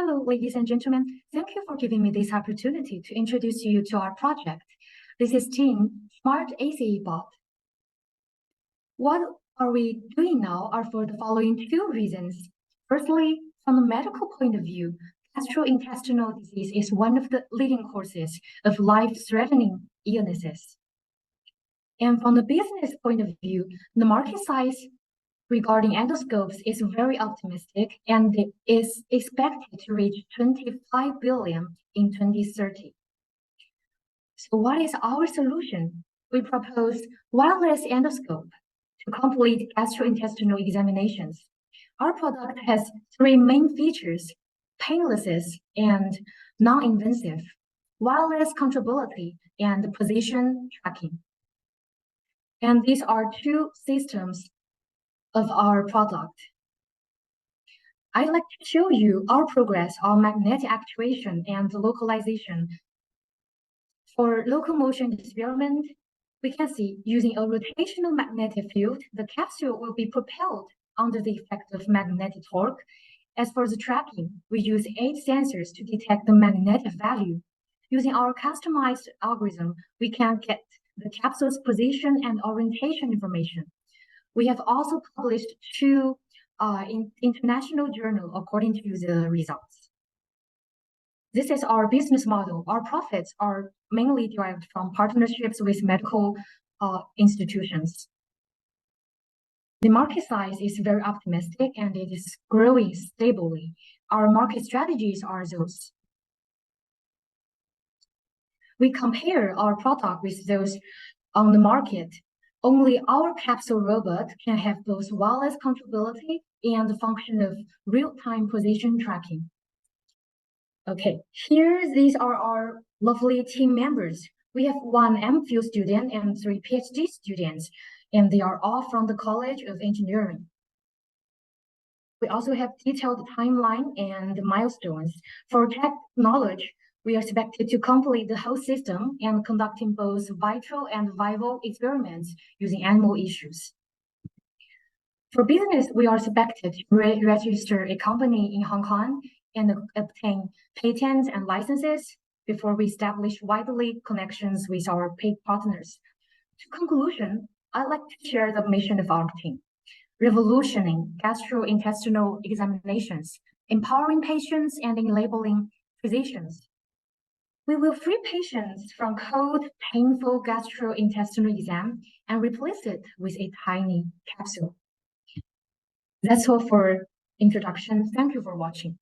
Hello, ladies and gentlemen. Thank you for giving me this opportunity to introduce you to our project. This is Team Smart ACE Bot. What are we doing now are for the following two reasons. Firstly, from a medical point of view, gastrointestinal disease is one of the leading causes of life-threatening illnesses. And from the business point of view, the market size regarding endoscopes is very optimistic and is expected to reach 25 billion in 2030. So what is our solution? We propose wireless endoscope to complete gastrointestinal examinations. Our product has three main features: painless and non-invasive, wireless controllability, and position tracking. And these are two systems of our product. I'd like to show you our progress on magnetic actuation and localization. For locomotion experiment, we can see using a rotational magnetic field, the capsule will be propelled under the effect of magnetic torque. As for the tracking, we use 8 sensors to detect the magnetic value. Using our customized algorithm, we can get the capsule's position and orientation information. We have also published 2 international journals according to the results. This is our business model. Our profits are mainly derived from partnerships with medical institutions. The market size is very optimistic and it is growing stably. Our market strategies are those. We compare our product with those on the market. Only our capsule robot can have both wireless controllability and the function of real-time position tracking. Okay, these are our lovely team members. We have 1 MPhil student and 3 PhD students, and they are all from the College of Engineering. We also have detailed timeline and milestones. For tech knowledge, we are expected to complete the whole system and conducting both vitro and vivo experiments using animal issues. For business, we are expected to register a company in Hong Kong and obtain patents and licenses before we establish widely connections with our paid partners. To conclusion, I'd like to share the mission of our team: revolutioning gastrointestinal examinations, empowering patients and enabling physicians. We will free patients from cold, painful gastrointestinal exam and replace it with a tiny capsule. That's all for introduction. Thank you for watching.